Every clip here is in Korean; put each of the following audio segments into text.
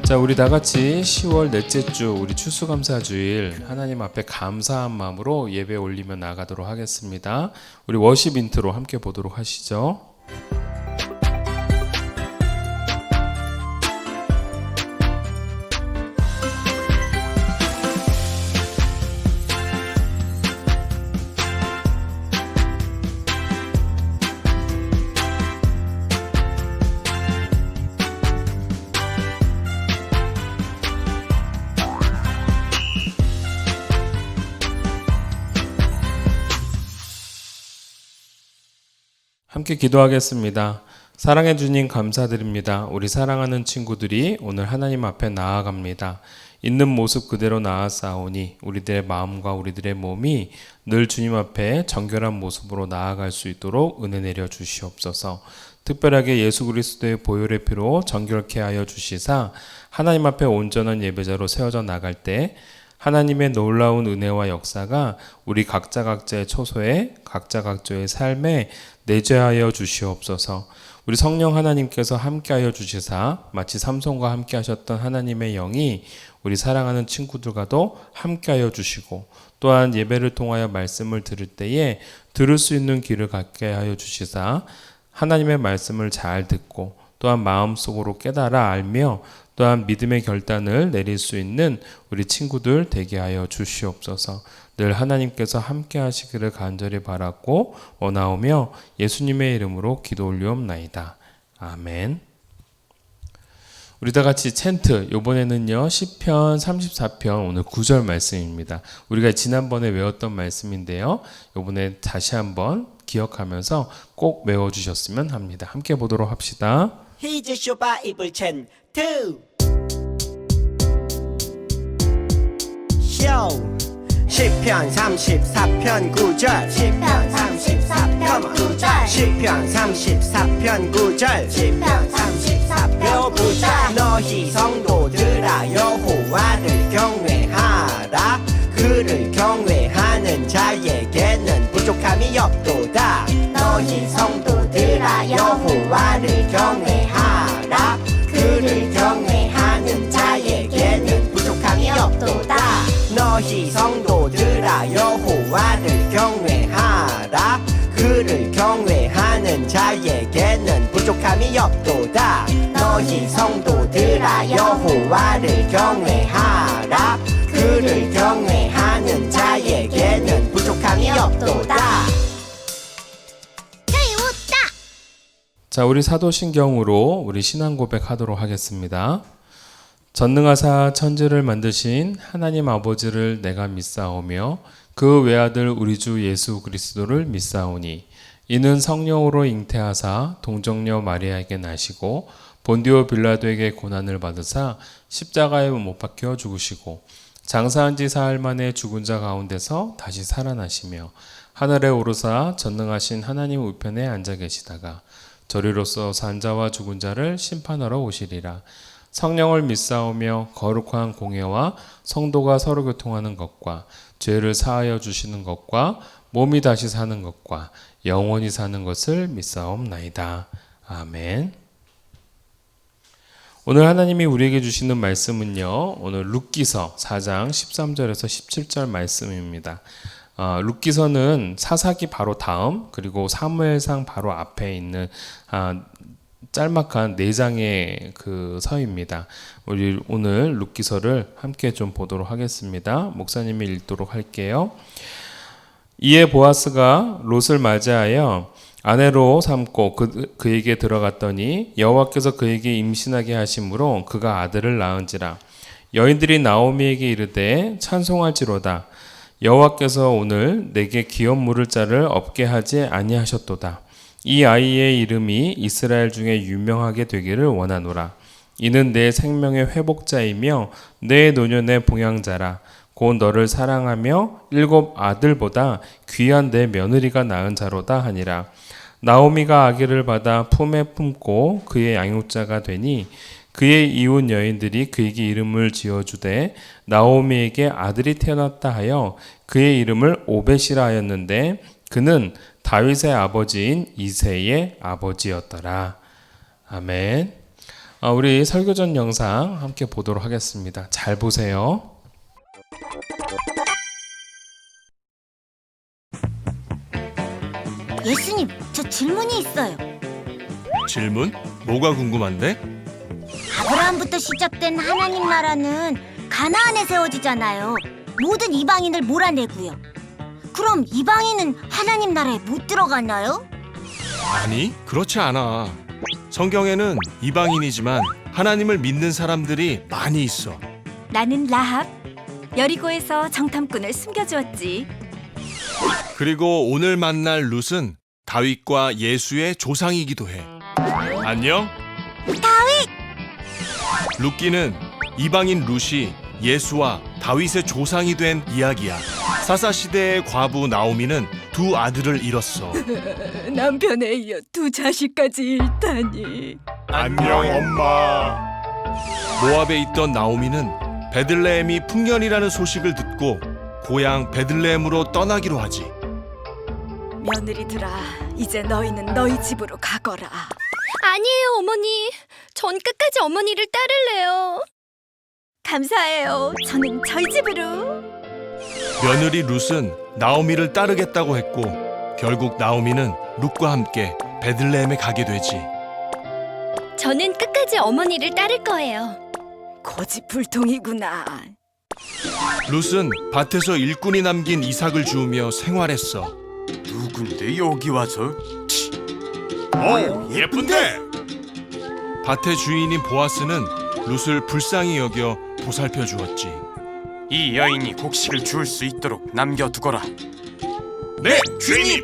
자, 우리 다 같이 10월 넷째 주 우리 추수감사주일 하나님 앞에 감사한 마음으로 예배 올리며 나가도록 하겠습니다. 우리 워십 인트로 함께 보도록 하시죠. 함께 기도하겠습니다. 사랑해 주님 감사드립니다. 우리 사랑하는 친구들이 오늘 하나님 앞에 나아갑니다. 있는 모습 그대로 나아싸우니 우리들의 마음과 우리들의 몸이 늘 주님 앞에 정결한 모습으로 나아갈 수 있도록 은혜 내려 주시옵소서. 특별하게 예수 그리스도의 보혈의 피로 정결케 하여 주시사 하나님 앞에 온전한 예배자로 세워져 나갈 때 하나님의 놀라운 은혜와 역사가 우리 각자의 처소에 각자의 삶에 내재하여 주시옵소서. 우리 성령 하나님께서 함께하여 주시사 마치 삼손과 함께하셨던 하나님의 영이 우리 사랑하는 친구들과도 함께하여 주시고 또한 예배를 통하여 말씀을 들을 때에 들을 수 있는 귀를 갖게 하여 주시사 하나님의 말씀을 잘 듣고 또한 마음속으로 깨달아 알며 또한 믿음의 결단을 내릴 수 있는 우리 친구들 되게 하여 주시옵소서. 늘 하나님께서 함께 하시기를 간절히 바랐고 원하오며 예수님의 이름으로 기도 올리옵나이다. 아멘. 우리 다 같이 챈트, 이번에는요 시편 34편 오늘 9절 말씀입니다. 우리가 지난번에 외웠던 말씀인데요, 이번에 다시 한번 기억하면서 꼭 외워주셨으면 합니다. 함께 보도록 합시다. Here's your Bible 챈트 쇼 시편 34편 9절 시편 34편 9절 시편 34편 9절 시편 34편 묘부자 9절 너희 성도들아 여호와를 경외하라. 그를 경외하는 자에게는 부족함이 없도다. 너희 성도들아 여호와를 경외하라. 그를 경외하는 자에게는 부족함이 없도다. 너희 성도들아 여호와를 경외하라. 그를 경외하는 자에게는 부족함이 없도다. 너희 성도들아 여호와를 경외하라. 그를 경외하는 자에게는 부족함이 없도다. 자, 우리 사도신경으로 우리 신앙 고백하도록 하겠습니다. 전능하사 천지를 만드신 하나님 아버지를 내가 믿사오며 그 외아들 우리 주 예수 그리스도를 믿사오니 이는 성령으로 잉태하사 동정녀 마리아에게 나시고 본디오 빌라도에게 고난을 받으사 십자가에 못 박혀 죽으시고 장사한 지 사흘 만에 죽은 자 가운데서 다시 살아나시며 하늘에 오르사 전능하신 하나님 우편에 앉아 계시다가 저리로서 산 자와 죽은 자를 심판하러 오시리라. 성령을 믿사오며 거룩한 공예와 성도가 서로 교통하는 것과 죄를 사하여 주시는 것과 몸이 다시 사는 것과 영원히 사는 것을 믿사옵나이다. 아멘. 오늘 하나님이 우리에게 주시는 말씀은요, 오늘 룻기서 4장 13절에서 17절 말씀입니다. 룻기서는 사사기 바로 다음 그리고 사무엘상 바로 앞에 있는 짤막한 4장의 그 서입니다. 우리 오늘 룻기서를 함께 좀 보도록 하겠습니다. 목사님이 읽도록 할게요. 이에 보아스가 롯을 맞이하여 아내로 삼고 그에게 들어갔더니 여호와께서 그에게 임신하게 하심으로 그가 아들을 낳은지라. 여인들이 나오미에게 이르되 찬송할지로다. 여호와께서 오늘 내게 기업 물을 자를 없게 하지 아니하셨도다. 이 아이의 이름이 이스라엘 중에 유명하게 되기를 원하노라. 이는 내 생명의 회복자이며 내 노년의 봉양자라. 곧 너를 사랑하며 7 아들보다 귀한 내 며느리가 낳은 자로다 하니라. 나오미가 아기를 받아 품에 품고 그의 양육자가 되니 그의 이웃 여인들이 그에게 이름을 지어주되 나오미에게 아들이 태어났다 하여 그의 이름을 오벳이라 하였는데 그는 다윗의 아버지인 이새의 아버지였더라. 아멘. 우리 설교전 영상 함께 보도록 하겠습니다. 잘 보세요. 예수님, 저 질문이 있어요. 질문? 뭐가 궁금한데? 아브라함부터 시작된 하나님 나라는 가나안에 세워지잖아요. 모든 이방인을 몰아내고요. 그럼 이방인은 하나님 나라에 못 들어가나요? 아니, 그렇지 않아. 성경에는 이방인이지만 하나님을 믿는 사람들이 많이 있어. 나는 라합. 여리고에서 정탐꾼을 숨겨주었지. 그리고 오늘 만날 룻은 다윗과 예수의 조상이기도 해. 안녕? 다윗! 룻기는 이방인 룻이 예수와 다윗의 조상이 된 이야기야. 사사시대의 과부 나오미는 두 아들을 잃었어. 남편에 이어 두 자식까지 잃다니. 안녕, 엄마. 모압에 있던 나오미는 베들레헴이 풍년이라는 소식을 듣고 고향 베들레헴으로 떠나기로 하지. 며느리들아, 이제 너희는 너희 집으로 가거라. 아니에요, 어머니. 전 끝까지 어머니를 따를래요. 감사해요. 저는 저희 집으로. 며느리 룻은 나오미를 따르겠다고 했고 결국 나오미는 룻과 함께 베들레헴에 가게 되지. 저는 끝까지 어머니를 따를 거예요. 고집불통이구나. 룻은 밭에서 일꾼이 남긴 이삭을 주우며 생활했어. 누군데 여기 와서? 예쁜데? 밭의 주인인 보아스는 룻을 불쌍히 여겨 보살펴 주었지. 이 여인이 곡식을 주울 수 있도록 남겨두거라. 네, 주인님!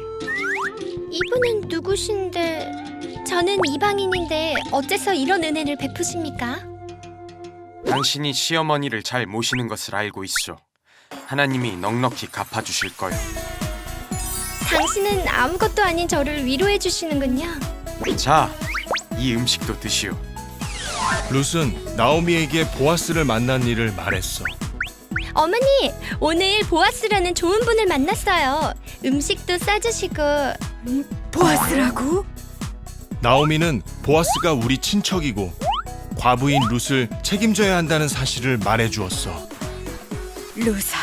이분은 누구신데? 저는 이방인인데 어째서 이런 은혜를 베푸십니까? 당신이 시어머니를 잘 모시는 것을 알고 있소. 하나님이 넉넉히 갚아주실 거요. 당신은 아무것도 아닌 저를 위로해 주시는군요. 자, 이 음식도 드시오. 룻은 나오미에게 보아스를 만난 일을 말했어. 어머니, 오늘 보아스라는 좋은 분을 만났어요. 음식도 싸주시고. 보아스라고? 나오미는 보아스가 우리 친척이고 과부인 룻을 책임져야 한다는 사실을 말해주었어. 루사,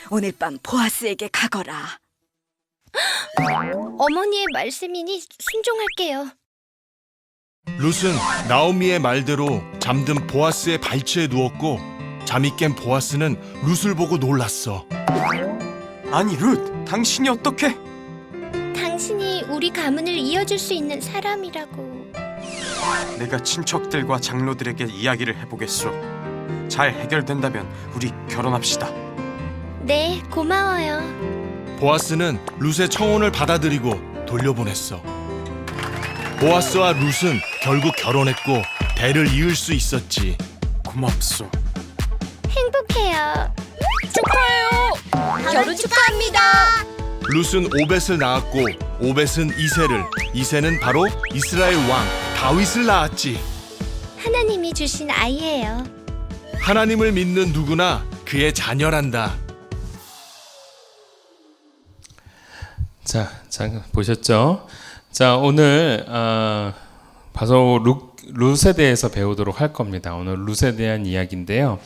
오늘 밤 보아스에게 가거라. 어머니의 말씀이니 순종할게요. 룻은 나오미의 말대로 잠든 보아스의 발치에 누웠고 잠이 깬 보아스는 룻을 보고 놀랐어. 아니 룻, 당신이 어떻게? 당신이 우리 가문을 이어줄 수 있는 사람이라고. 내가 친척들과 장로들에게 이야기를 해보겠소. 잘 해결된다면 우리 결혼합시다. 네, 고마워요. 보아스는 룻의 청혼을 받아들이고 돌려보냈어. 보아스와 룻은 결국 결혼했고 대를 이을 수 있었지. 고맙소. 행복해요. 축하해요. 결혼 축하합니다. 룻은 오벳을 낳았고 오벳은 이새를, 이새는 바로 이스라엘 왕 다윗을 낳았지. 하나님이 주신 아이예요. 하나님을 믿는 누구나 그의 자녀란다. 자, 보셨죠? 자, 오늘 바로 룻에 대해서 배우도록 할 겁니다. 오늘 룻에 대한 이야기인데요.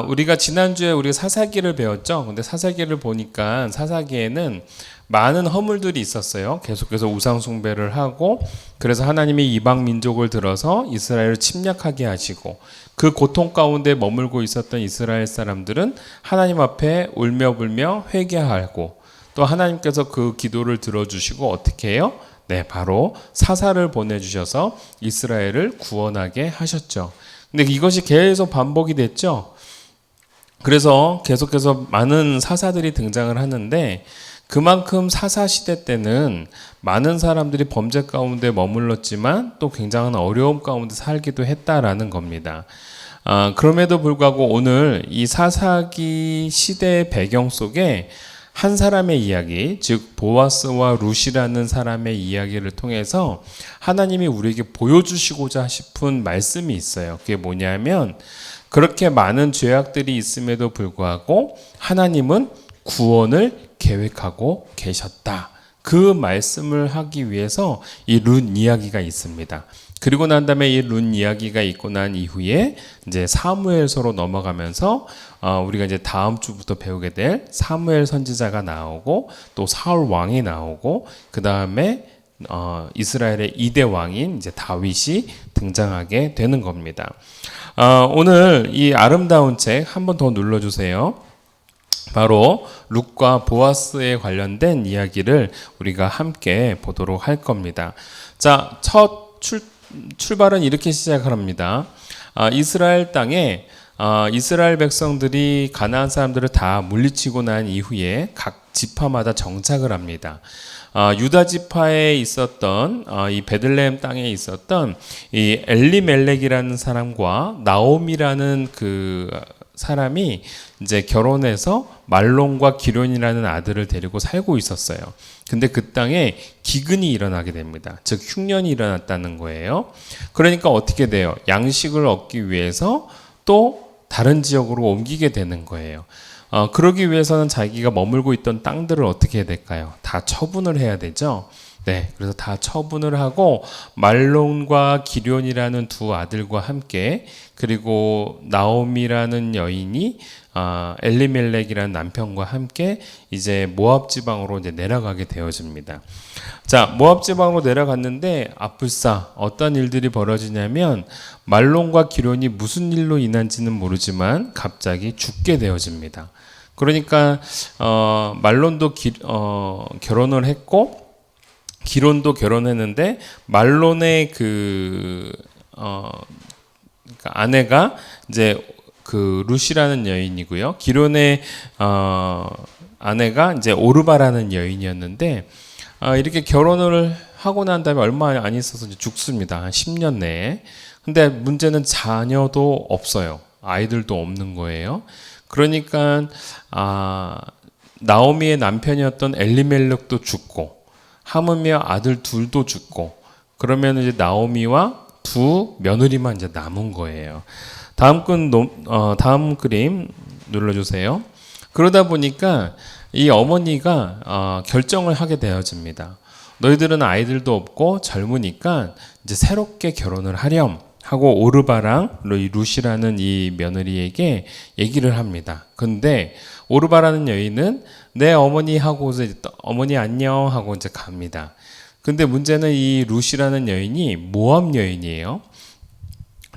우리가 지난주에 우리가 사사기를 배웠죠. 근데 사사기를 보니까 사사기에는 많은 허물들이 있었어요. 계속해서 우상 숭배를 하고, 그래서 하나님이 이방 민족을 들어서 이스라엘을 침략하게 하시고, 그 고통 가운데 머물고 있었던 이스라엘 사람들은 하나님 앞에 울며 불며 회개하고, 또 하나님께서 그 기도를 들어주시고 어떻게 해요? 네, 바로 사사를 보내주셔서 이스라엘을 구원하게 하셨죠. 근데 이것이 계속 반복이 됐죠. 그래서 계속해서 많은 사사들이 등장을 하는데, 그만큼 사사 시대 때는 많은 사람들이 범죄 가운데 머물렀지만 또 굉장한 어려움 가운데 살기도 했다라는 겁니다. 그럼에도 불구하고 오늘 이 사사기 시대의 배경 속에 한 사람의 이야기, 즉 보아스와 룻이라는 사람의 이야기를 통해서 하나님이 우리에게 보여주시고자 싶은 말씀이 있어요. 그게 뭐냐면, 그렇게 많은 죄악들이 있음에도 불구하고 하나님은 구원을 계획하고 계셨다. 그 말씀을 하기 위해서 이 룻 이야기가 있습니다. 그리고 난 다음에 이 룻 이야기가 있고 난 이후에 이제 사무엘서로 넘어가면서 우리가 이제 다음 주부터 배우게 될 사무엘 선지자가 나오고 또 사울 왕이 나오고 그 다음에 이스라엘의 2대 왕인 이제 다윗이 등장하게 되는 겁니다. 오늘 이 아름다운 책 한 번 더 눌러주세요. 바로 룻과 보아스에 관련된 이야기를 우리가 함께 보도록 할 겁니다. 자, 첫 출발은 이렇게 시작을 합니다. 이스라엘 땅에 이스라엘 백성들이 가나안 사람들을 다 물리치고 난 이후에 각 지파마다 정착을 합니다. 유다 지파에 있었던 이 베들레헴 땅에 있었던 이 엘리멜렉이라는 사람과 나옴이라는 그 사람이 이제 결혼해서 말론과 기론이라는 아들을 데리고 살고 있었어요. 근데 그 땅에 기근이 일어나게 됩니다. 즉 흉년이 일어났다는 거예요. 그러니까 어떻게 돼요? 양식을 얻기 위해서 또 다른 지역으로 옮기게 되는 거예요. 그러기 위해서는 자기가 머물고 있던 땅들을 어떻게 해야 될까요? 다 처분을 해야 되죠. 네, 그래서 다 처분을 하고 말론과 기련이라는 두 아들과 함께 그리고 나옴이라는 여인이 엘리멜렉이라는 남편과 함께 이제 모압 지방으로 이제 내려가게 되어집니다. 자, 모압 지방으로 내려갔는데 아뿔싸 어떤 일들이 벌어지냐면 말론과 기련이 무슨 일로 인한지는 모르지만 갑자기 죽게 되어집니다. 그러니까 말론도 결혼을 했고 기론도 결혼했는데 말론의 그러니까 아내가 이제 그 룻이라는 여인이고요. 기론의 아내가 이제 오르바라는 여인이었는데 이렇게 결혼을 하고 난 다음에 얼마 안 있어서 이제 죽습니다. 한 10년 내에. 근데 문제는 자녀도 없어요. 아이들도 없는 거예요. 그러니까 나오미의 남편이었던 엘리멜렉도 죽고 하물며 아들 둘도 죽고 그러면 이제 나오미와 두 며느리만 이제 남은 거예요. 다음 그림 눌러주세요. 그러다 보니까 이 어머니가 결정을 하게 되어집니다. 너희들은 아이들도 없고 젊으니까 이제 새롭게 결혼을 하렴 하고 오르바랑 룻이라는 이 며느리에게 얘기를 합니다. 근데 오르바라는 여인은 내 어머니 하고 이제 어머니 안녕 하고 이제 갑니다. 근데 문제는 이 룻이라는 여인이 모압 여인이에요.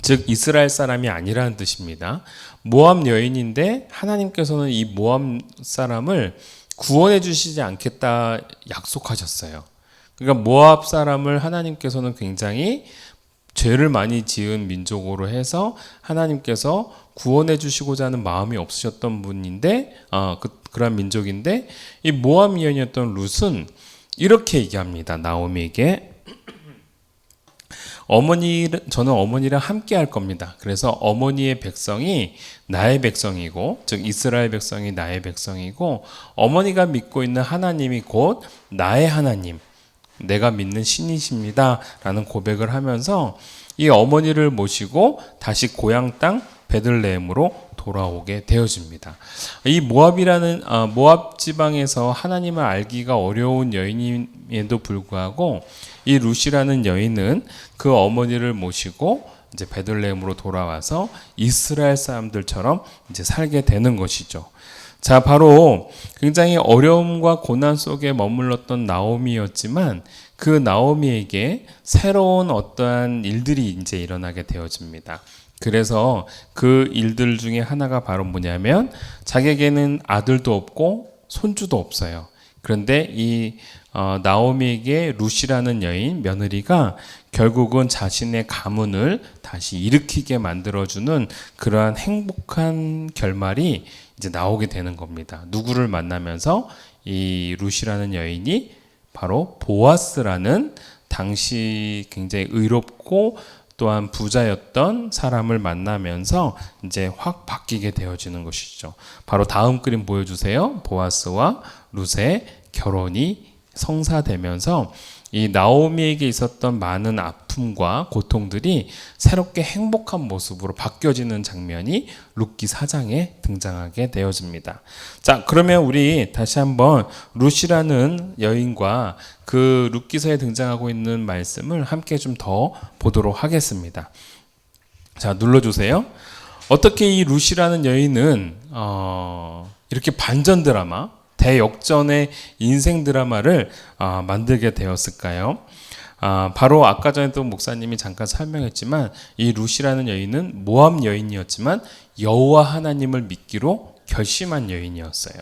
즉 이스라엘 사람이 아니라는 뜻입니다. 모압 여인인데 하나님께서는 이 모압 사람을 구원해 주시지 않겠다 약속하셨어요. 그러니까 모압 사람을 하나님께서는 굉장히 죄를 많이 지은 민족으로 해서 하나님께서 구원해 주시고자 하는 마음이 없으셨던 분인데 그런 민족인데 이 모압 여인이었던 룻은 이렇게 얘기합니다. 나오미에게 저는 어머니랑 함께 할 겁니다. 그래서 어머니의 백성이 나의 백성이고 즉 이스라엘 백성이 나의 백성이고 어머니가 믿고 있는 하나님이 곧 나의 하나님 내가 믿는 신이십니다 라는 고백을 하면서 이 어머니를 모시고 다시 고향 땅 베들레헴으로 돌아오게 되어집니다. 이 모압 지방에서 하나님을 알기가 어려운 여인임에도 불구하고 이 룻이라는 여인은 그 어머니를 모시고 이제 베들레헴으로 돌아와서 이스라엘 사람들처럼 이제 살게 되는 것이죠. 자, 바로 굉장히 어려움과 고난 속에 머물렀던 나오미였지만 그 나오미에게 새로운 어떠한 일들이 이제 일어나게 되어집니다. 그래서 그 일들 중에 하나가 바로 뭐냐면 자기에게는 아들도 없고 손주도 없어요. 그런데 이 나오미에게 룻이라는 여인 며느리가 결국은 자신의 가문을 다시 일으키게 만들어주는 그러한 행복한 결말이 이제 나오게 되는 겁니다. 누구를 만나면서 이 룻이라는 여인이 바로 보아스라는 당시 굉장히 의롭고 또한 부자였던 사람을 만나면서 이제 확 바뀌게 되어지는 것이죠. 바로 다음 그림 보여주세요. 보아스와 룻의 결혼이 성사되면서 이 나오미에게 있었던 많은 아픔과 고통들이 새롭게 행복한 모습으로 바뀌어지는 장면이 룻기 4장에 등장하게 되어집니다. 자, 그러면 우리 다시 한번 룻이라는 여인과 그 룻기서에 등장하고 있는 말씀을 함께 좀 더 보도록 하겠습니다. 자, 눌러주세요. 어떻게 이 룻이라는 여인은 이렇게 반전 드라마, 대역전의 인생 드라마를 만들게 되었을까요? 바로 아까 전에 또 목사님이 잠깐 설명했지만 이 룻이라는 여인은 모압 여인이었지만 여호와 하나님을 믿기로 결심한 여인이었어요.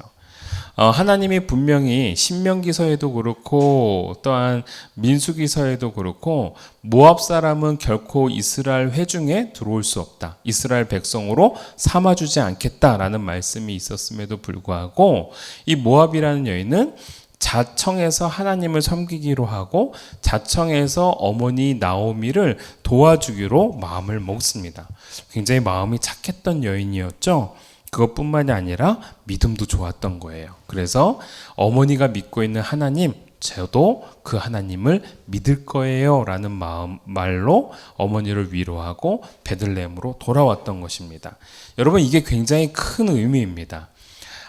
하나님이 분명히 신명기서에도 그렇고 또한 민수기서에도 그렇고 모압 사람은 결코 이스라엘 회중에 들어올 수 없다. 이스라엘 백성으로 삼아주지 않겠다라는 말씀이 있었음에도 불구하고 이 모압이라는 여인은 자청에서 하나님을 섬기기로 하고 자청에서 어머니 나오미를 도와주기로 마음을 먹습니다. 굉장히 마음이 착했던 여인이었죠. 그것뿐만이 아니라 믿음도 좋았던 거예요. 그래서 어머니가 믿고 있는 하나님, 저도 그 하나님을 믿을 거예요 라는 말로 어머니를 위로하고 베들레헴으로 돌아왔던 것입니다. 여러분, 이게 굉장히 큰 의미입니다.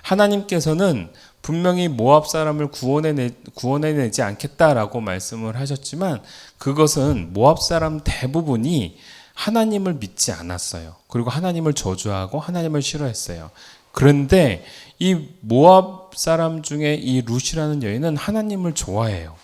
하나님께서는 분명히 모압 사람을 구원해내지 않겠다라고 말씀을 하셨지만 그것은 모압 사람 대부분이 하나님을 믿지 않았어요. 그리고 하나님을 저주하고 하나님을 싫어했어요. 그런데 이 모압 사람 중에 이 룻이라는 여인은 하나님을 좋아해요.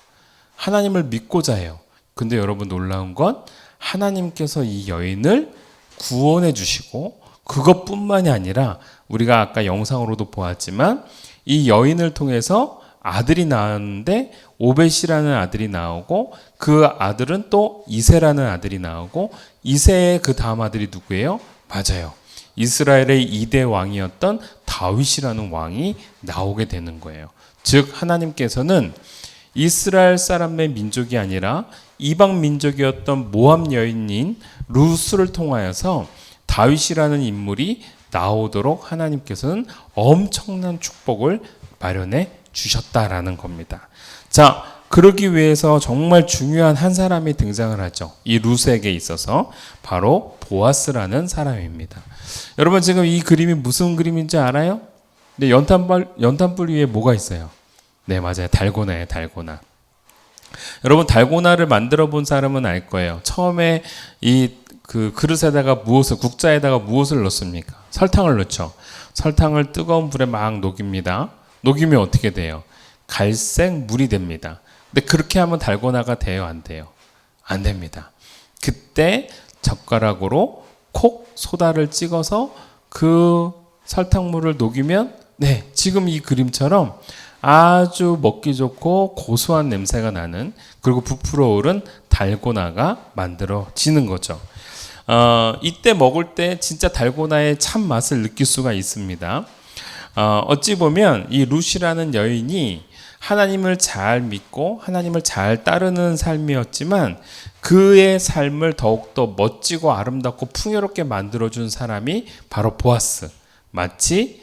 하나님을 믿고자 해요. 근데 여러분, 놀라운 건 하나님께서 이 여인을 구원해 주시고 그것뿐만이 아니라 우리가 아까 영상으로도 보았지만 이 여인을 통해서 아들이 나왔는데 오벳이라는 아들이 나오고 그 아들은 또 이세라는 아들이 나오고 이세의 그 다음 아들이 누구예요? 맞아요. 이스라엘의 2대 왕이었던 다윗이라는 왕이 나오게 되는 거예요. 즉 하나님께서는 이스라엘 사람의 민족이 아니라 이방 민족이었던 모압 여인인 룻을 통하여서 다윗이라는 인물이 나오도록 하나님께서는 엄청난 축복을 마련해 주셨다라는 겁니다. 자, 그러기 위해서 정말 중요한 한 사람이 등장을 하죠. 이 룻에게 있어서 바로 보아스라는 사람입니다. 여러분, 지금 이 그림이 무슨 그림인지 알아요? 근데 연탄불 위에 뭐가 있어요? 네, 맞아요. 달고나예요, 달고나. 여러분, 달고나를 만들어 본 사람은 알 거예요. 처음에 그 그릇에다가 국자에다가 무엇을 넣습니까? 설탕을 넣죠. 설탕을 뜨거운 불에 막 녹입니다. 녹이면 어떻게 돼요? 갈색 물이 됩니다. 근데 그렇게 하면 달고나가 돼요, 안 돼요? 안 됩니다. 그때 젓가락으로 콕 소다를 찍어서 그 설탕물을 녹이면 네, 지금 이 그림처럼 아주 먹기 좋고 고소한 냄새가 나는, 그리고 부풀어 오른 달고나가 만들어지는 거죠. 이때 먹을 때 진짜 달고나의 참 맛을 느낄 수가 있습니다. 어찌 보면 이 룻이라는 여인이 하나님을 잘 믿고 하나님을 잘 따르는 삶이었지만 그의 삶을 더욱더 멋지고 아름답고 풍요롭게 만들어준 사람이 바로 보아스, 마치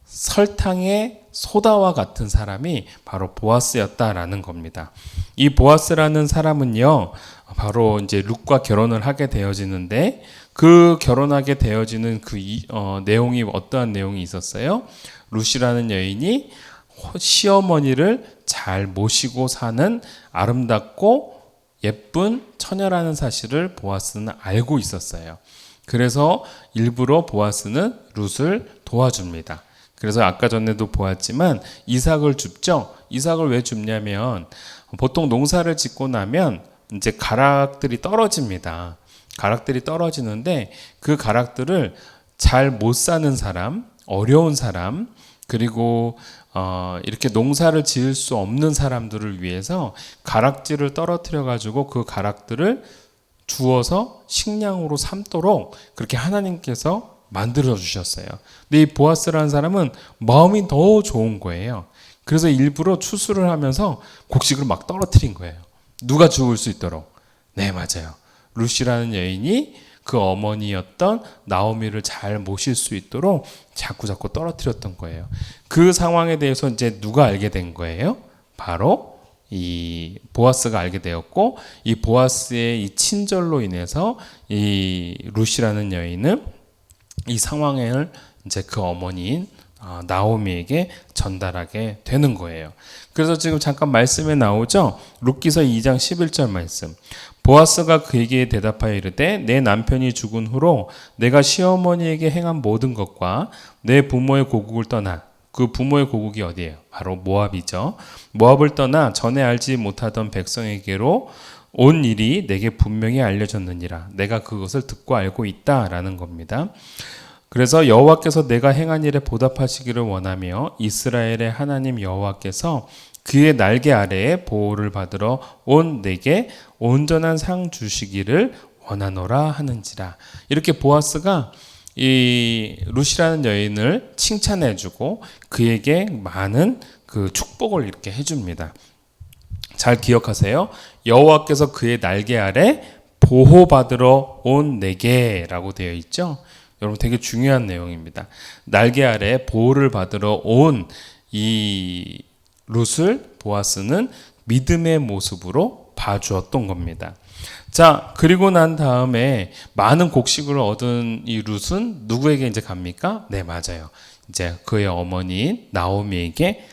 설탕의 소다와 같은 사람이 바로 보아스였다라는 겁니다. 이 보아스라는 사람은요, 바로 이제 룻과 결혼을 하게 되어지는데 그 결혼하게 되어지는 그 내용이 어떠한 내용이 있었어요? 룻이라는 여인이 시어머니를 잘 모시고 사는 아름답고 예쁜 처녀라는 사실을 보아스는 알고 있었어요. 그래서 일부러 보아스는 룻을 도와줍니다. 그래서 아까 전에도 보았지만 이삭을 줍죠. 이삭을 왜 줍냐면 보통 농사를 짓고 나면 이제 가락들이 떨어집니다. 가락들이 떨어지는데 그 가락들을 잘 못 사는 사람, 어려운 사람, 그리고 이렇게 농사를 지을 수 없는 사람들을 위해서 가락지를 떨어뜨려 가지고 그 가락들을 주어서 식량으로 삼도록 그렇게 하나님께서 만들어 주셨어요. 근데 이 보아스라는 사람은 마음이 더 좋은 거예요. 그래서 일부러 추수를 하면서 곡식을 막 떨어뜨린 거예요. 누가 죽을 수 있도록. 네, 맞아요. 룻이라는 여인이 그 어머니였던 나오미를 잘 모실 수 있도록 자꾸 떨어뜨렸던 거예요. 그 상황에 대해서 이제 누가 알게 된 거예요? 바로 이 보아스가 알게 되었고, 이 보아스의 이 친절로 인해서 이 룻이라는 여인은 이 상황을 이제 그 어머니인 나오미에게 전달하게 되는 거예요. 그래서 지금 잠깐 말씀에 나오죠. 룻기서 2장 11절 말씀. 보아스가 그에게 대답하여 이르되 내 남편이 죽은 후로 내가 시어머니에게 행한 모든 것과 내 부모의 고국을 떠나, 그 부모의 고국이 어디예요? 바로 모압이죠. 모압을 떠나 전에 알지 못하던 백성에게로 온 일이 내게 분명히 알려졌느니라. 내가 그것을 듣고 알고 있다라는 겁니다. 그래서 여호와께서 내가 행한 일에 보답하시기를 원하며 이스라엘의 하나님 여호와께서 그의 날개 아래에 보호를 받으러 온 내게 온전한 상 주시기를 원하노라 하는지라. 이렇게 보아스가 이 룻이라는 여인을 칭찬해주고 그에게 많은 그 축복을 이렇게 해줍니다. 잘 기억하세요. 여호와께서 그의 날개 아래 보호받으러 온 내게라고 되어 있죠. 여러분 되게 중요한 내용입니다. 날개 아래 보호를 받으러 온 이 룻을 보아스는 믿음의 모습으로 봐주었던 겁니다. 자, 그리고 난 다음에 많은 곡식을 얻은 이 룻은 누구에게 이제 갑니까? 네, 맞아요. 이제 그의 어머니인 나오미에게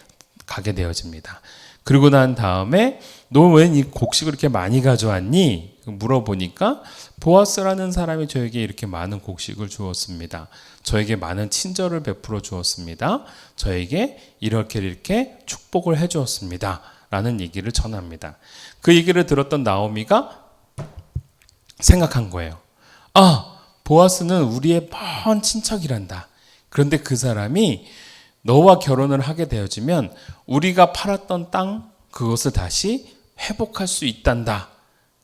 가게 되어집니다. 그리고 난 다음에 너 왜 이 곡식을 이렇게 많이 가져왔니? 물어보니까 보아스라는 사람이 저에게 이렇게 많은 곡식을 주었습니다. 저에게 많은 친절을 베풀어 주었습니다. 저에게 이렇게 축복을 해 주었습니다. 라는 얘기를 전합니다. 그 얘기를 들었던 나오미가 생각한 거예요. 아, 보아스는 우리의 먼 친척이란다. 그런데 그 사람이 너와 결혼을 하게 되어지면 우리가 팔았던 땅, 그것을 다시 회복할 수 있단다.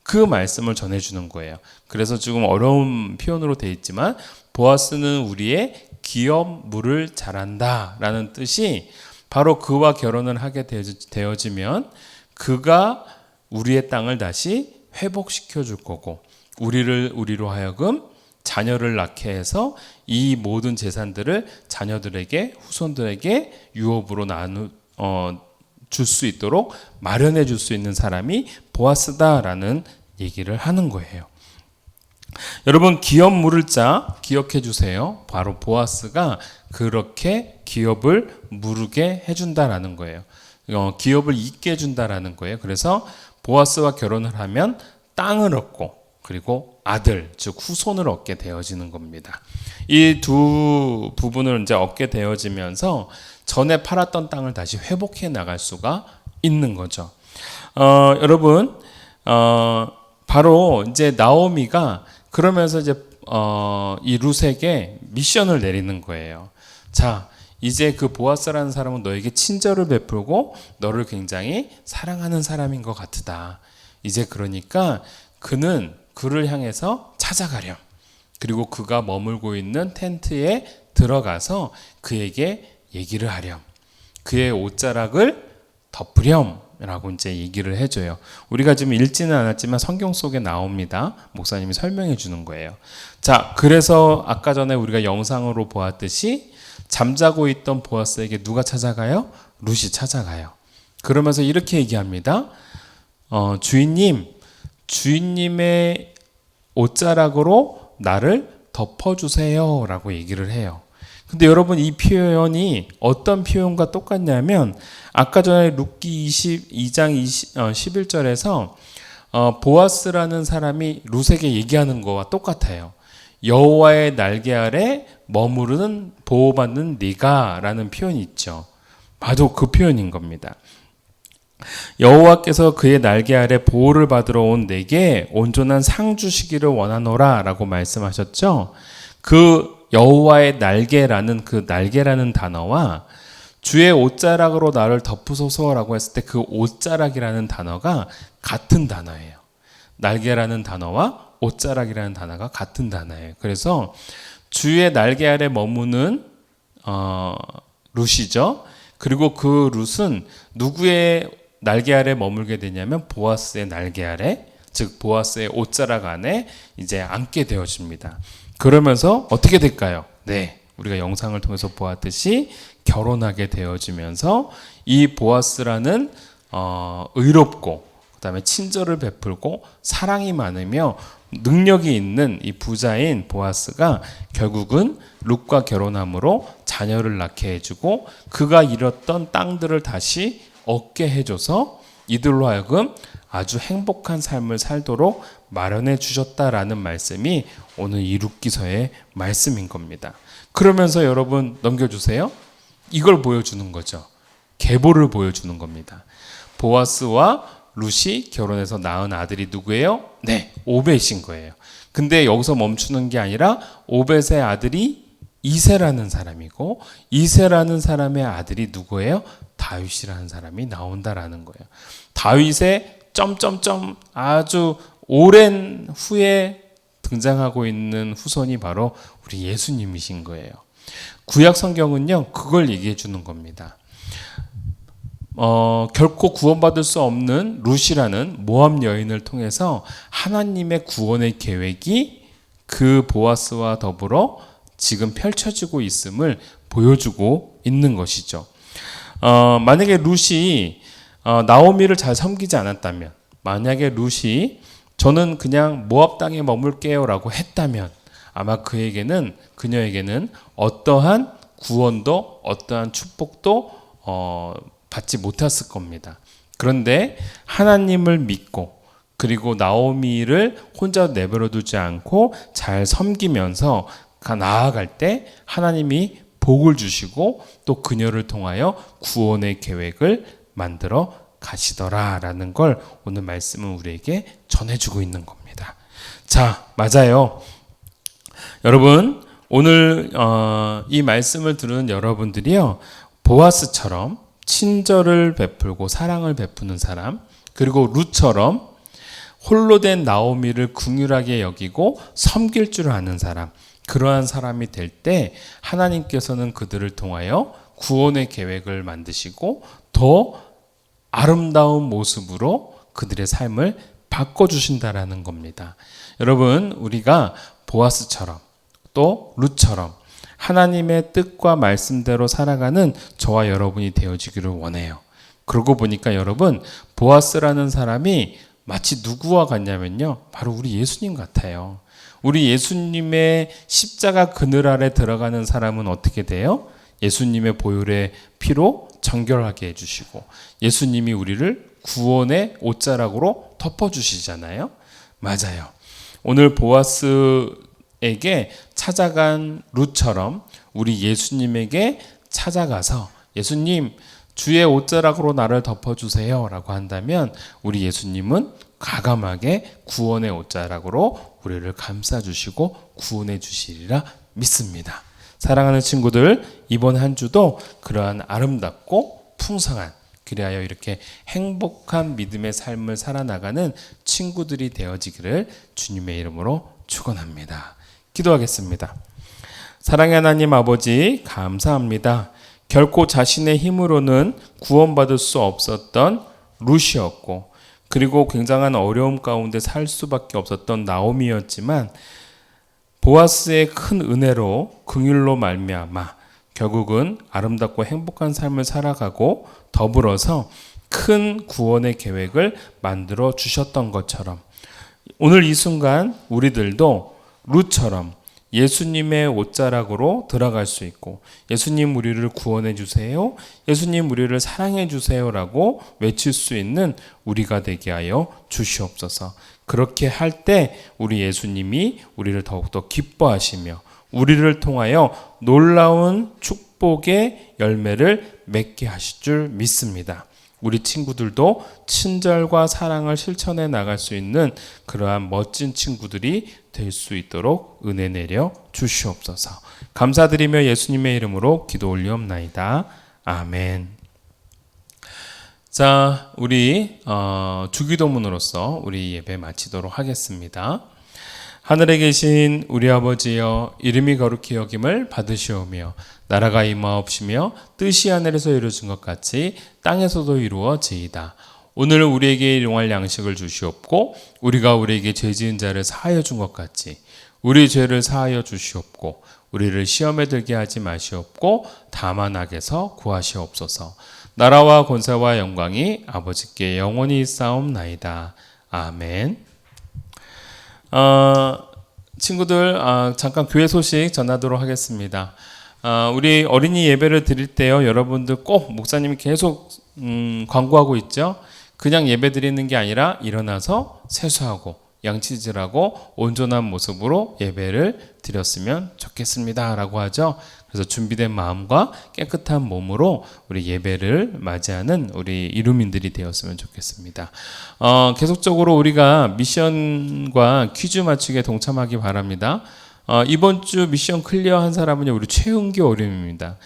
그 말씀을 전해주는 거예요. 그래서 지금 어려운 표현으로 되어 있지만 보아스는 우리의 기업 물을 잘한다 라는 뜻이 바로 그와 결혼을 하게 되어지면 그가 우리의 땅을 다시 회복시켜 줄 거고 우리로 하여금 자녀를 낳게 해서 이 모든 재산들을 자녀들에게 후손들에게 유업으로 줄 수 있도록 마련해 줄 수 있는 사람이 보아스다라는 얘기를 하는 거예요. 여러분 기업 물을 자 기억해 주세요. 바로 보아스가 그렇게 기업을 무르게 해준다라는 거예요. 기업을 잇게 해준다라는 거예요. 그래서 보아스와 결혼을 하면 땅을 얻고 그리고 아들, 즉 후손을 얻게 되어지는 겁니다. 이 두 부분을 이제 얻게 되어지면서 전에 팔았던 땅을 다시 회복해 나갈 수가 있는 거죠. 여러분, 바로 이제 나오미가 그러면서 이제 이 룻에게 미션을 내리는 거예요. 자, 이제 그 보아스라는 사람은 너에게 친절을 베풀고 너를 굉장히 사랑하는 사람인 것 같다. 이제 그러니까 그를 향해서 찾아가렴. 그리고 그가 머물고 있는 텐트에 들어가서 그에게 얘기를 하렴. 그의 옷자락을 덮으렴. 라고 이제 얘기를 해줘요. 우리가 지금 읽지는 않았지만 성경 속에 나옵니다. 목사님이 설명해 주는 거예요. 자, 그래서 아까 전에 우리가 영상으로 보았듯이 잠자고 있던 보아스에게 누가 찾아가요? 룻이 찾아가요. 그러면서 이렇게 얘기합니다. 주인님의 옷자락으로 나를 덮어주세요 라고 얘기를 해요. 근데 여러분 이 표현이 어떤 표현과 똑같냐면 아까 전에 룻기 22장 11절에서 보아스라는 사람이 룻에게 얘기하는 거와 똑같아요. 여호와의 날개 아래 머무르는 보호받는 네가 라는 표현이 있죠. 바로 그 표현인 겁니다. 여호와께서 그의 날개 아래 보호를 받으러 온 내게 온전한 상 주시기를 원하노라 라고 말씀하셨죠. 그 여호와의 날개라는 그 날개라는 단어와 주의 옷자락으로 나를 덮으소서라고 했을 때 그 옷자락이라는 단어가 같은 단어예요. 날개라는 단어와 옷자락이라는 단어가 같은 단어예요. 그래서 주의 날개 아래 머무는 룻이죠. 그리고 그 룻은 누구의 날개 아래 머물게 되냐면 보아스의 날개 아래, 즉 보아스의 옷자락 안에 이제 앉게 되어집니다. 그러면서 어떻게 될까요? 네, 우리가 영상을 통해서 보았듯이 결혼하게 되어지면서 이 보아스라는 의롭고 그다음에 친절을 베풀고 사랑이 많으며 능력이 있는 이 부자인 보아스가 결국은 룻과 결혼함으로 자녀를 낳게 해주고 그가 잃었던 땅들을 다시 얻게 해줘서 이들로 하여금 아주 행복한 삶을 살도록 마련해 주셨다라는 말씀이 오늘 이 룻기서의 말씀인 겁니다. 그러면서 여러분 넘겨주세요. 이걸 보여주는 거죠. 계보를 보여주는 겁니다. 보아스와 룻이 결혼해서 낳은 아들이 누구예요? 네, 오벳인 거예요. 근데 여기서 멈추는 게 아니라 오벳의 아들이 이새라는 사람이고 이새라는 사람의 아들이 누구예요? 다윗이라는 사람이 나온다라는 거예요. 다윗의 점점점 아주 오랜 후에 등장하고 있는 후손이 바로 우리 예수님이신 거예요. 구약 성경은요, 그걸 얘기해 주는 겁니다. 결코 구원받을 수 없는 룻이라는 모압 여인을 통해서 하나님의 구원의 계획이 그 보아스와 더불어 지금 펼쳐지고 있음을 보여주고 있는 것이죠. 만약에 룻이 나오미를 잘 섬기지 않았다면, 만약에 룻이 저는 그냥 모압 땅에 머물게요 라고 했다면 아마 그녀에게는 어떠한 구원도 어떠한 축복도 받지 못했을 겁니다. 그런데 하나님을 믿고 그리고 나오미를 혼자 내버려 두지 않고 잘 섬기면서 나아갈 때 하나님이 복을 주시고 또 그녀를 통하여 구원의 계획을 만들어 가시더라라는 걸 오늘 말씀은 우리에게 전해주고 있는 겁니다. 자, 맞아요. 여러분, 오늘 이 말씀을 들은 여러분들이요, 보아스처럼 친절을 베풀고 사랑을 베푸는 사람, 그리고 룻처럼 홀로 된 나오미를 긍휼하게 여기고 섬길 줄 아는 사람, 그러한 사람이 될 때 하나님께서는 그들을 통하여 구원의 계획을 만드시고 더 아름다운 모습으로 그들의 삶을 바꿔주신다라는 겁니다. 여러분, 우리가 보아스처럼 또 룻처럼 하나님의 뜻과 말씀대로 살아가는 저와 여러분이 되어지기를 원해요. 그러고 보니까 여러분, 보아스라는 사람이 마치 누구와 같냐면요, 바로 우리 예수님 같아요. 우리 예수님의 십자가 그늘 아래 들어가는 사람은 어떻게 돼요? 예수님의 보혈의 피로 정결하게 해주시고 예수님이 우리를 구원의 옷자락으로 덮어주시잖아요. 맞아요. 오늘 보아스에게 찾아간 룻처럼 우리 예수님에게 찾아가서 예수님, 주의 옷자락으로 나를 덮어주세요 라고 한다면 우리 예수님은 과감하게 구원의 옷자락으로 우리를 감싸주시고 구원해 주시리라 믿습니다. 사랑하는 친구들, 이번 한 주도 그러한 아름답고 풍성한, 그리하여 이렇게 행복한 믿음의 삶을 살아나가는 친구들이 되어지기를 주님의 이름으로 축원합니다. 기도하겠습니다. 사랑의 하나님 아버지, 감사합니다. 결코 자신의 힘으로는 구원받을 수 없었던 룻이었고, 그리고 굉장한 어려움 가운데 살 수밖에 없었던 나오미였지만 보아스의 큰 은혜로 긍휼로 말미암아 결국은 아름답고 행복한 삶을 살아가고 더불어서 큰 구원의 계획을 만들어 주셨던 것처럼 오늘 이 순간 우리들도 룻처럼 예수님의 옷자락으로 들어갈 수 있고 예수님 우리를 구원해 주세요, 예수님 우리를 사랑해 주세요라고 외칠 수 있는 우리가 되게 하여 주시옵소서. 그렇게 할 때 우리 예수님이 우리를 더욱더 기뻐하시며 우리를 통하여 놀라운 축복의 열매를 맺게 하실 줄 믿습니다. 우리 친구들도 친절과 사랑을 실천해 나갈 수 있는 그러한 멋진 친구들이 될 수 있도록 은혜 내려 주시옵소서. 감사드리며 예수님의 이름으로 기도 올리옵나이다. 아멘. 자, 우리 주기도문으로서 우리 예배 마치도록 하겠습니다. 하늘에 계신 우리 아버지여, 이름이 거룩히 여김을 받으시오며 나라가 임하옵시며 뜻이 하늘에서 이루어진 것 같이 땅에서도 이루어지이다. 오늘 우리에게 일용할 양식을 주시옵고 우리가 우리에게 죄 지은 자를 사하여 준 것 같이 우리 죄를 사하여 주시옵고 우리를 시험에 들게 하지 마시옵고 다만 악에서 구하시옵소서. 나라와 권세와 영광이 아버지께 영원히 있사옵나이다. 아멘. 친구들, 잠깐 교회 소식 전하도록 하겠습니다. 우리 어린이 예배를 드릴 때요, 여러분들 꼭 목사님이 계속 광고하고 있죠. 그냥 예배 드리는 게 아니라 일어나서 세수하고 양치질하고 온전한 모습으로 예배를 드렸으면 좋겠습니다 라고 하죠. 그래서 준비된 마음과 깨끗한 몸으로 우리 예배를 맞이하는 우리 이루민들이 되었으면 좋겠습니다. 계속적으로 우리가 미션과 퀴즈 맞추기에 동참하기 바랍니다. 이번 주 미션 클리어한 사람은 우리 최은규 어린이입니다.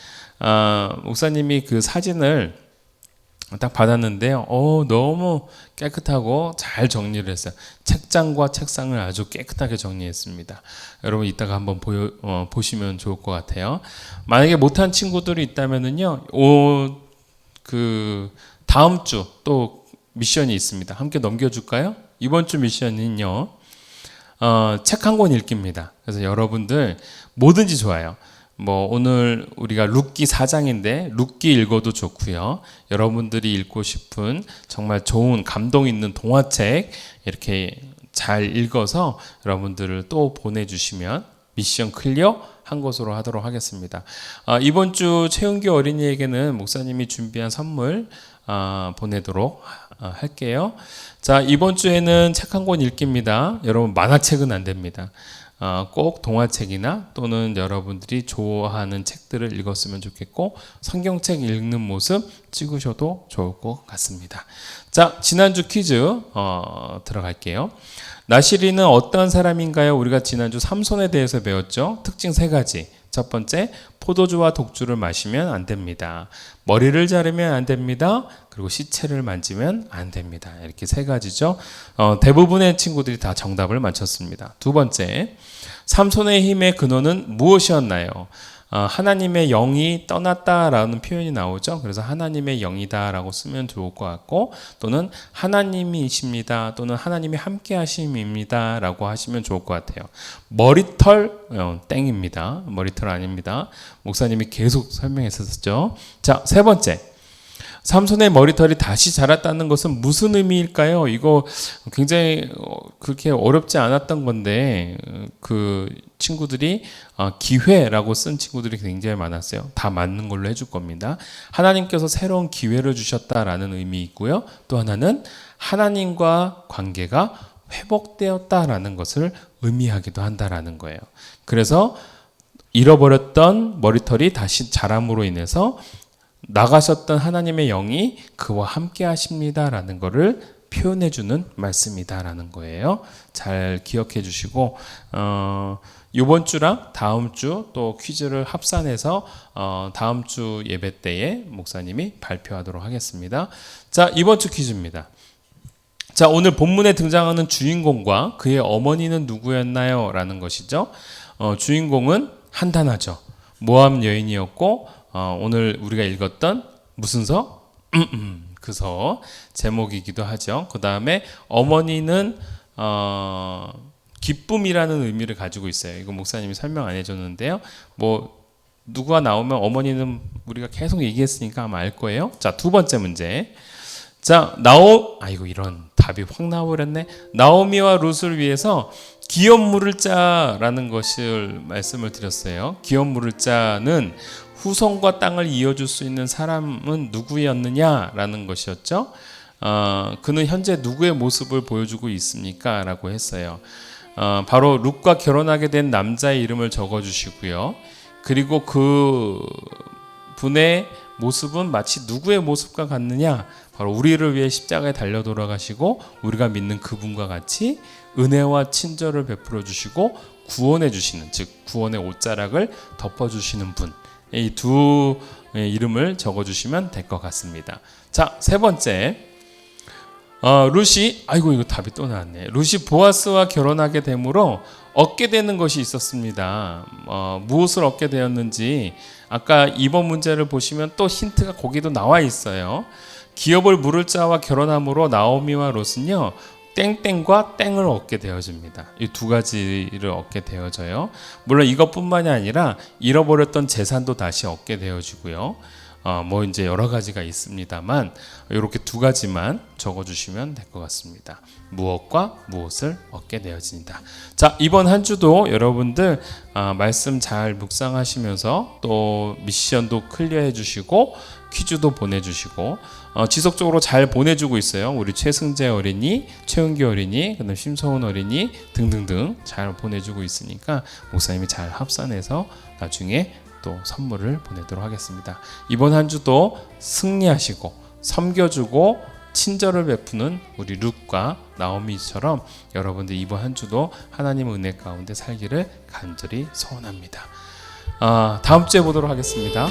목사님이 그 사진을 딱 받았는데요. 너무 깨끗하고 잘 정리를 했어요. 책장과 책상을 아주 깨끗하게 정리했습니다. 여러분 이따가 한번 보시면 좋을 것 같아요. 만약에 못한 친구들이 있다면은요, 다음 주 또 미션이 있습니다. 함께 넘겨줄까요? 이번 주 미션은요, 책 한 권 읽기입니다. 그래서 여러분들 뭐든지 좋아요. 오늘 우리가 룻기 4장인데 룻기 읽어도 좋고요. 여러분들이 읽고 싶은 정말 좋은 감동 있는 동화책 이렇게 잘 읽어서 여러분들을 또 보내주시면 미션 클리어 한 것으로 하도록 하겠습니다. 이번 주 최은규 어린이에게는 목사님이 준비한 선물 보내도록 할게요. 자, 이번 주에는 책 한 권 읽기입니다. 여러분 만화책은 안 됩니다. 꼭 동화책이나 또는 여러분들이 좋아하는 책들을 읽었으면 좋겠고 성경책 읽는 모습 찍으셔도 좋을 것 같습니다. 자, 지난주 퀴즈 들어갈게요. 나시리는 어떤 사람인가요? 우리가 지난주 삼손에 대해서 배웠죠. 특징 3가지. 첫 번째, 포도주와 독주를 마시면 안 됩니다. 머리를 자르면 안 됩니다. 그리고 시체를 만지면 안 됩니다. 이렇게 3가지죠. 대부분의 친구들이 다 정답을 맞췄습니다. 두 번째, 삼손의 힘의 근원은 무엇이었나요? 하나님의 영이 떠났다라는 표현이 나오죠. 그래서 하나님의 영이다라고 쓰면 좋을 것 같고, 또는 하나님이십니다, 또는 하나님이 함께 하심입니다라고 하시면 좋을 것 같아요. 머리털 땡입니다. 머리털 아닙니다. 목사님이 계속 설명했었죠. 자, 3번째, 삼손의 머리털이 다시 자랐다는 것은 무슨 의미일까요? 이거 굉장히 그렇게 어렵지 않았던 건데 그 친구들이 기회라고 쓴 친구들이 굉장히 많았어요. 다 맞는 걸로 해줄 겁니다. 하나님께서 새로운 기회를 주셨다라는 의미 있고요. 또 하나는 하나님과 관계가 회복되었다라는 것을 의미하기도 한다라는 거예요. 그래서 잃어버렸던 머리털이 다시 자람으로 인해서 나가셨던 하나님의 영이 그와 함께 하십니다라는 것을 표현해주는 말씀이다라는 거예요. 잘 기억해 주시고 이번 주랑 다음 주 또 퀴즈를 합산해서 다음 주 예배 때에 목사님이 발표하도록 하겠습니다. 자, 이번 주 퀴즈입니다. 자, 오늘 본문에 등장하는 주인공과 그의 어머니는 누구였나요? 라는 것이죠. 주인공은 한단하죠. 모압 여인이었고 오늘 우리가 읽었던 무슨 서? 그 서 제목이기도 하죠. 그 다음에 어머니는 기쁨이라는 의미를 가지고 있어요. 이거 목사님이 설명 안 해줬는데요. 누가 나오면 어머니는 우리가 계속 얘기했으니까 아마 알 거예요. 자, 두 번째 문제. 자, 아이고 이런 답이 확 나와버렸네. 나오미와 룻을 위해서 기업 물을 자라는 것을 말씀을 드렸어요. 기업 물을 자는 후손과 땅을 이어줄 수 있는 사람은 누구였느냐라는 것이었죠. 그는 현재 누구의 모습을 보여주고 있습니까? 라고 했어요. 바로 룻과 결혼하게 된 남자의 이름을 적어주시고요. 그리고 그 분의 모습은 마치 누구의 모습과 같느냐? 바로 우리를 위해 십자가에 달려 돌아가시고 우리가 믿는 그분과 같이 은혜와 친절을 베풀어 주시고 구원해 주시는, 즉 구원의 옷자락을 덮어 주시는 분. 이 두 이름을 적어주시면 될 것 같습니다. 자, 3번째, 룻이 이거 답이 또 나왔네. 룻이 보아스와 결혼하게 되므로 얻게 되는 것이 있었습니다. 무엇을 얻게 되었는지 아까 2번 문제를 보시면 또 힌트가 거기도 나와 있어요. 기업을 물을 자와 결혼함으로 나오미와 롯은요, 땡땡과 땡을 얻게 되어집니다. 이 2가지를 얻게 되어져요. 물론 이것뿐만이 아니라 잃어버렸던 재산도 다시 얻게 되어지고요. 뭐 이제 여러 가지가 있습니다만 이렇게 두 가지만 적어주시면 될 것 같습니다. 무엇과 무엇을 얻게 되어진다. 자, 이번 한 주도 여러분들 말씀 잘 묵상하시면서 또 미션도 클리어해 주시고 퀴즈도 보내주시고 지속적으로 잘 보내주고 있어요. 우리 최승재 어린이, 최은기 어린이, 그다음 심서훈 어린이 등등등 잘 보내주고 있으니까 목사님이 잘 합산해서 나중에 또 선물을 보내도록 하겠습니다. 이번 한 주도 승리하시고 섬겨주고 친절을 베푸는 우리 룻과 나오미처럼 여러분들 이번 한 주도 하나님의 은혜 가운데 살기를 간절히 소원합니다. 다음 주에 보도록 하겠습니다.